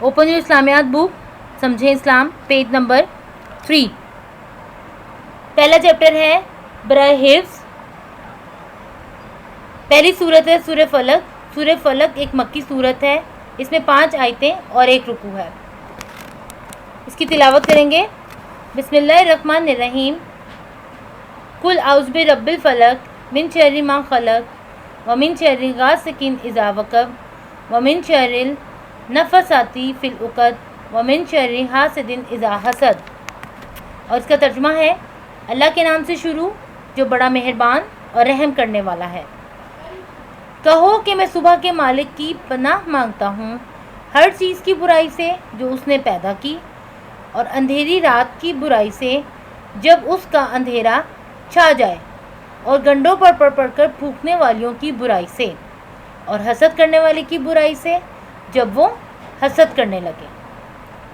Open your इस्लामियात book, समझें इस्लाम, page number 3। पहला chapter है बराए हिफ्ज़। पहली सूरत है सूरह फलक। सूरह फलक एक मक्की सूरत है। इसमें 5 आयतें और 1 रुकू है। इसकी तिलावत करेंगे। बिस्मिल्लाहिर्रहमानिर्रहीम। कुल औज़ु बिरब्बिल फलक मिन शर्रि मा खलक व मिन शर्रि गासिकिन इज़ा वक़ब व मिन शर्रिल नफ़्फ़ासाती फ़िल उक़द व मिन शर्रि हासिदिन इज़ा हसद। और इसका तर्जुमा है, अल्लाह के नाम से शुरू जो बड़ा मेहरबान और रहम करने वाला है। कहो कि मैं सुबह के मालिक की पनाह मांगता हूँ हर चीज़ की बुराई से जो उसने पैदा की, और अंधेरी रात की बुराई से जब उसका अंधेरा छा जाए, और गंडों पर पड़ कर फूंकने वालियों की बुराई से, और हसद करने वाले की बुराई से जब वो हसद करने लगे।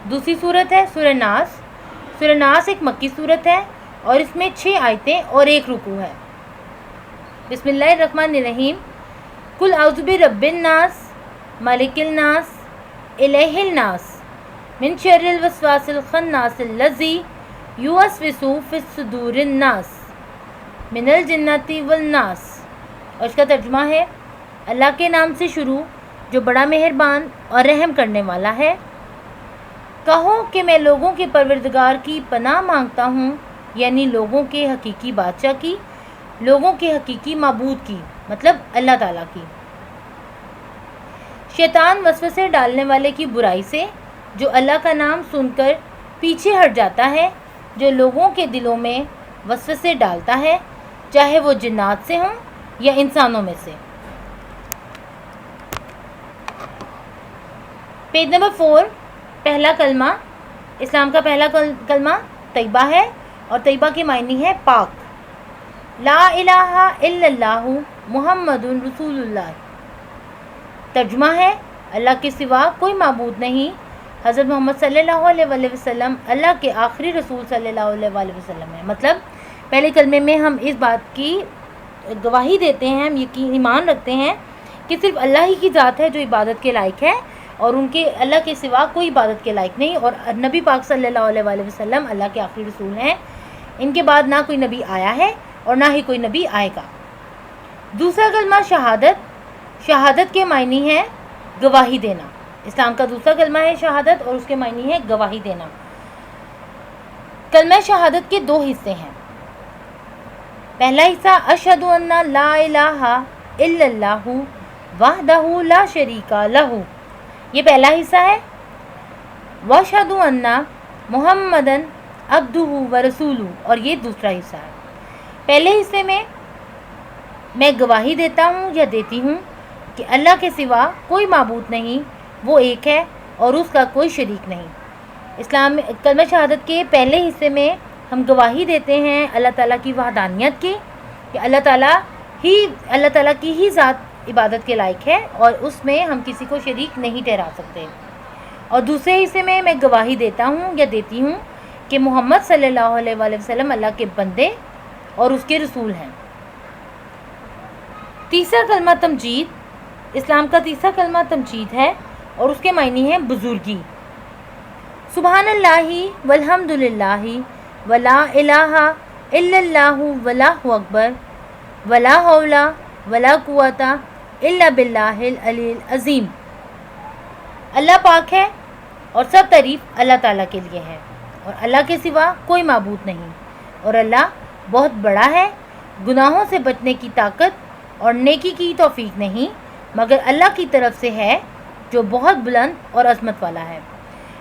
दूसरी सूरत है सूरह नास। सूरह नास एक मक्की सूरत है और इसमें 6 आयतें और 1 रुकू है। बिस्मिल्लाहिर्रहमानिर्रहीम। कुल औज़ु बिरब्बिन नास मालिकिल नास इलाहिल नास मिन शर्रिल वस्वासिल खन्नासिल लज़ी युवस्विसु फिस सुदूरिन नास मिनल जिन्नति वल नास। और इसका तर्जुमा है, अल्लाह के नाम से शुरू जो बड़ा मेहरबान और रहम करने वाला है। कहो कि मैं लोगों के परवरदिगार की पनाह मांगता हूँ, यानी लोगों के हकीकी बादशाह की, लोगों के हकीकी माबूद की, मतलब अल्लाह ताला की, शैतान वसवसे डालने वाले की बुराई से जो अल्लाह का नाम सुनकर पीछे हट जाता है, जो लोगों के दिलों में वसवसे डालता है, चाहे वो जिन्नात से हों या इंसानों में से। Page number 4। पहला कलमा। इस्लाम का पहला कलमा तैयबा है और तैयबा की मायनी है पाक। ला इलाहा इल्लल्लाहु मुहम्मदुन रसूलुल्लाह। तर्जुमा है, अल्लाह के सिवा कोई माबूद नहीं, हज़रत मोहम्मद सल्लल्लाहु अलैहि वसल्लम अल्लाह के आखिरी रसूल सल्लल्लाहु अलैहि वसल्लम है। मतलब पहले कलमे में हम इस बात की गवाही देते हैं, हम यकीन ईमान रखते हैं कि सिर्फ अल्लाह ही की ज़ात है जो इबादत के लायक है, और उनके अल्लाह के सिवा कोई इबादत के लायक नहीं, और नबी पाक सल्लल्लाहु अलैहि वसल्लम अल्लाह के आखिरी रसूल हैं। इनके बाद ना कोई नबी आया है और ना ही कोई नबी आएगा। दूसरा कलमा शहादत। शहादत के मायनी है गवाही देना। इस्लाम का दूसरा कलमा है शहादत और उसके मायनी है गवाही देना। कलमा शहादत के 2 हिस्से हैं। पहला हिस्सा अशहदु अन्ना ला इलाहा इल्लल्लाहु वहदहु ला शरीका लहू, ये पहला हिस्सा है। वअशहदु अन्ना मुहम्मदन अब्दुहु व रसूलुहु, और ये दूसरा हिस्सा है। पहले हिस्से में मैं गवाही देता हूँ या देती हूँ कि अल्लाह के सिवा कोई माबूद नहीं, वो एक है और उसका कोई शरीक नहीं। इस्लाम में कलमा शहादत के पहले हिस्से में हम गवाही देते हैं अल्लाह ताला की वहदानियत की, कि अल्लाह ताला की ही ज़ात इबादत के लायक है और उसमें हम किसी को शरीक नहीं ठहरा सकते। और दूसरे हिस्से में मैं गवाही देता हूँ या देती हूँ कि मोहम्मद सल्लल्लाहु अलैहि वसल्लम अल्लाह के बंदे और उसके रसूल हैं। तीसरा कलमा तमजीद। इस्लाम का तीसरा कलमा तमजीद है और उसके मायनी है बुजुर्गी। सुबहानल्लाहि वल्हम्दुलिल्लाहि वला इलाहा इल्लल्लाहु वल्लाहु अकबर वला हौला वला कुव्वता इल्ला बिल्लाहिल अलील अज़ीम। अल्लाह पाक है और सब तारीफ़ अल्लाह ताला के लिए है, और अल्लाह के सिवा कोई माबूद नहीं, और अल्लाह बहुत बड़ा है। गुनाहों से बचने की ताकत और नेकी की तौफीक नहीं, मगर अल्लाह की तरफ से है जो बहुत बुलंद और अज़मत वाला है।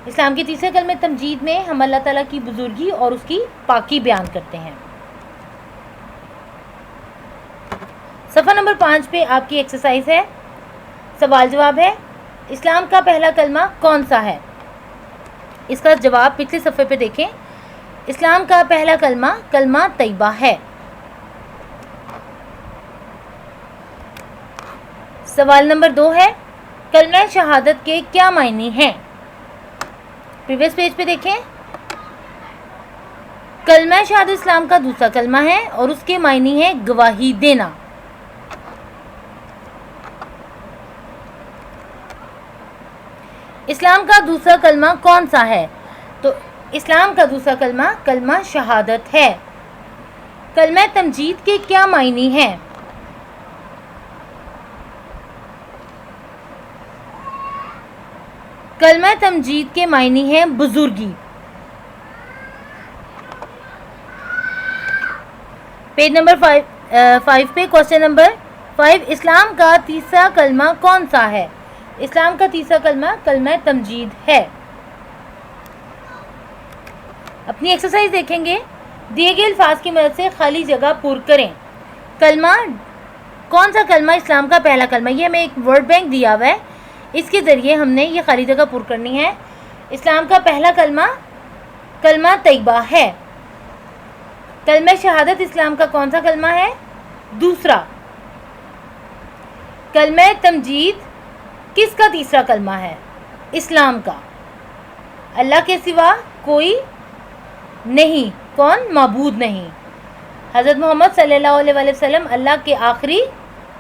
इस्लाम के तीसरे कलमे तमजीद में हम अल्लाह ताला की बुजुर्गी और उसकी पाकी बयान करते हैं। सफ़ा नंबर 5 पे आपकी एक्सरसाइज है, सवाल जवाब है। इस्लाम का पहला कलमा कौन सा है? इसका जवाब पिछले सफ़े पे देखें। इस्लाम का पहला कलमा कलमा तैयबा है। सवाल नंबर 2 है, कलमा शहादत के क्या मायने हैं? प्रीवियस पेज पे देखें। कलमा शहादत इस्लाम का दूसरा कलमा है और उसके मायने हैं गवाही देना। اسلام کا دوسرا کلمہ کون سا ہے؟ تو اسلام کا دوسرا کلمہ کلمہ شہادت ہے۔ کلمہ تمجید کے کیا معنی ہیں؟ کلمہ تمجید کے معنی ہیں بزرگی۔ پیج نمبر 5 پہ کوسچن نمبر 5، اسلام کا تیسرا کلمہ کون سا ہے؟ اسلام کا تیسرا کلمہ کلمہ تمجید ہے۔ اپنی ایکسرسائز دیکھیں گے، دیے گئے الفاظ کی مدد سے خالی جگہ پر کریں۔ کلمہ، کون سا کلمہ اسلام کا پہلا کلمہ؟ یہ ہمیں ایک ورڈ بینک دیا ہوا ہے، اس کے ذریعے ہم نے یہ خالی جگہ پر کرنی ہے۔ اسلام کا پہلا کلمہ کلمہ طیبہ ہے۔ کلمہ شہادت اسلام کا کون سا کلمہ ہے؟ دوسرا۔ کلمہ تمجید کس کا تیسرا کلمہ ہے؟ اسلام کا۔ اللہ کے سوا کوئی نہیں، کون؟ معبود نہیں۔ حضرت محمد صلی اللہ علیہ وآلہ وسلم اللہ کے آخری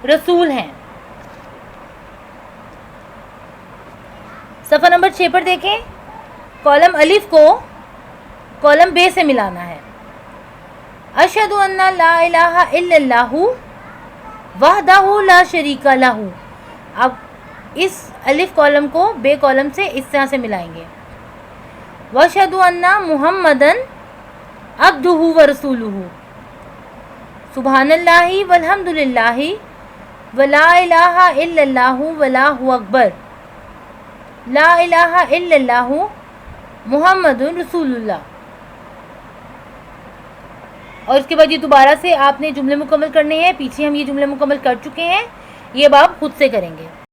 رسول ہیں۔ صفحہ نمبر 6 پر دیکھیں، کالم الف کو کالم بے سے ملانا ہے۔ اشہد ان لا الہ الا اللہ وحدہ لا شریک لہ۔ اب اس الف کالم کو بے کالم سے اس طرح سے ملائیں گے۔ واشہد ان محمدن عبدہ ورسولہ۔ سبحان اللہ والحمد للہ ولا الہ الا اللہ واللہ اکبر۔ لا الہ الا اللہ محمد رسول اللہ۔ اور اس کے بعد یہ دوبارہ سے آپ نے جملے مکمل کرنے ہیں، پیچھے ہم یہ جملے مکمل کر چکے ہیں، یہ اب آپ خود سے کریں گے۔